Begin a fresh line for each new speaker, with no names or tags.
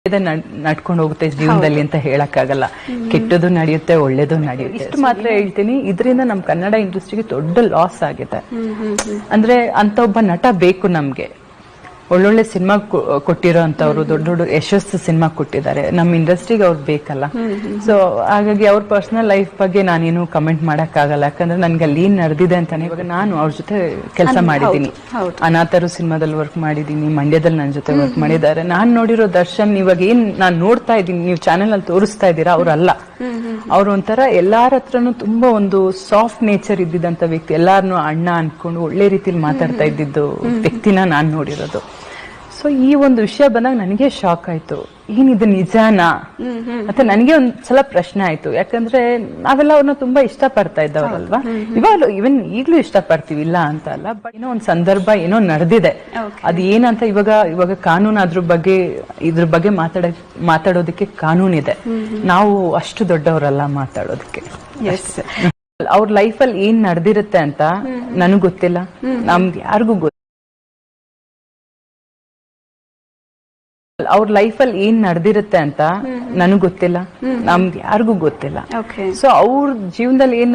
ನಡ್ಕೊಂಡು ಹೋಗುತ್ತೆ ಜೀವನದಲ್ಲಿ ಅಂತ ಹೇಳಕ್ಕಾಗಲ್ಲ. ಕೆಟ್ಟದ್ದು ನಡೆಯುತ್ತೆ, ಒಳ್ಳೇದು ನಡೆಯುತ್ತೆ. ಇಷ್ಟು ಮಾತ್ರ ಹೇಳ್ತೀನಿ, ಇದರಿಂದ ನಮ್ ಕನ್ನಡ ಇಂಡಸ್ಟ್ರಿಗೆ ದೊಡ್ಡ ಲಾಸ್ ಆಗಿದೆ. ಅಂದ್ರೆ ಅಂತ ಒಬ್ಬ ನಟ ಬೇಕು ನಮ್ಗೆ. ಒಳ್ಳೊಳ್ಳೆ ಸಿನಿಮಾ ಕೊಟ್ಟಿರೋ ಅಂತವ್ರು, ದೊಡ್ಡ ದೊಡ್ಡ ಯಶಸ್ಸು ಸಿನಿಮಾ ಕೊಟ್ಟಿದ್ದಾರೆ. ನಮ್ಮ ಇಂಡಸ್ಟ್ರಿಗೆ ಅವ್ರು ಬೇಕಲ್ಲ. ಸೊ ಹಾಗಾಗಿ ಅವ್ರ ಪರ್ಸನಲ್ ಲೈಫ್ ಬಗ್ಗೆ ನಾನೇನು ಕಮೆಂಟ್ ಮಾಡಕ್ ಆಗಲ್ಲ. ಯಾಕಂದ್ರೆ ನನ್ಗೆ ಅಲ್ಲಿ ಏನ್ ನಡೆದಿದೆ ಅಂತಾನೆ. ಇವಾಗ ನಾನು ಅವ್ರ ಜೊತೆ ಕೆಲಸ ಮಾಡಿದೀನಿ, ಅನಾಥರು ಸಿನಿಮಾದಲ್ಲಿ ವರ್ಕ್ ಮಾಡಿದೀನಿ, ಮಂಡ್ಯದಲ್ಲಿ ನನ್ನ ಜೊತೆ ವರ್ಕ್ ಮಾಡಿದ್ದಾರೆ. ನಾನ್ ನೋಡಿರೋ ದರ್ಶನ್ ಇವಾಗ ಏನ್ ನಾನ್ ನೋಡ್ತಾ ಇದ್ದೀನಿ, ನೀವು ಚಾನೆಲ್ ಅಲ್ಲಿ ತೋರಿಸ್ತಾ ಇದ್ದೀರಾ, ಅವ್ರಲ್ಲ. ಅವ್ರು ಒಂಥರ ಎಲ್ಲಾರ ಹತ್ರನು ತುಂಬಾ ಒಂದು ಸಾಫ್ಟ್ ನೇಚರ್ ಇದ್ದಿದ್ದಂತ ವ್ಯಕ್ತಿ. ಎಲ್ಲಾರನು ಅಣ್ಣ ಅನ್ಕೊಂಡು ಒಳ್ಳೆ ರೀತಿಲಿ ಮಾತಾಡ್ತಾ ಇದ್ದಿದ್ದು ವ್ಯಕ್ತಿನ ನಾನ್ ನೋಡಿರೋದು. ಸೊ ಈ ಒಂದು ವಿಷಯ ಬಂದಾಗ ನನಗೆ ಶಾಕ್ ಆಯ್ತು. ಏನಿದು ನಿಜಾನಾ ಅಂತ ನನಗೆ ಒಂದ್ಸಲ ಪ್ರಶ್ನೆ ಆಯ್ತು. ಯಾಕಂದ್ರೆ ನಾವೆಲ್ಲ ಅವ್ರನ್ನ ತುಂಬಾ ಇಷ್ಟ ಪಡ್ತಾ ಇದ್ದವ್ರಲ್ವಾ. ಇವಾಗ ಇವನ್ ಈಗ್ಲೂ ಇಷ್ಟ ಪಡ್ತೀವಿ, ಇಲ್ಲ ಅಂತ ಅಲ್ಲ. ಬಟ್ ಏನೋ ಒಂದ್ ಸಂದರ್ಭ ಏನೋ ನಡೆದಿದೆ. ಅದ್ ಏನಂತ ಇವಾಗ ಕಾನೂನು ಇದ್ರ ಬಗ್ಗೆ ಮಾತಾಡೋದಕ್ಕೆ ಕಾನೂನಿದೆ. ನಾವು ಅಷ್ಟು ದೊಡ್ಡವರಲ್ಲ ಮಾತಾಡೋದಕ್ಕೆ. ಅವ್ರ ಲೈಫಲ್ಲಿ ಏನ್ ನಡೆದಿರುತ್ತೆ ಅಂತ ನನಗ್ ಗೊತ್ತಿಲ್ಲ, ನಮ್ಗೆ ಯಾರಿಗೂ ಗೊತ್ತಿಲ್ಲ. ಅವ್ರ ಲೈಫಲ್ಲಿ ಏನ್ ನಡೆದಿರುತ್ತೆ ಅಂತ ನನಗ್ ಗೊತ್ತಿಲ್ಲ, ನಮ್ಗೆ ಯಾರಿಗೂ ಗೊತ್ತಿಲ್ಲ. ಸೊ ಅವ್ರ ಜೀವನದಲ್ಲಿ ಏನ್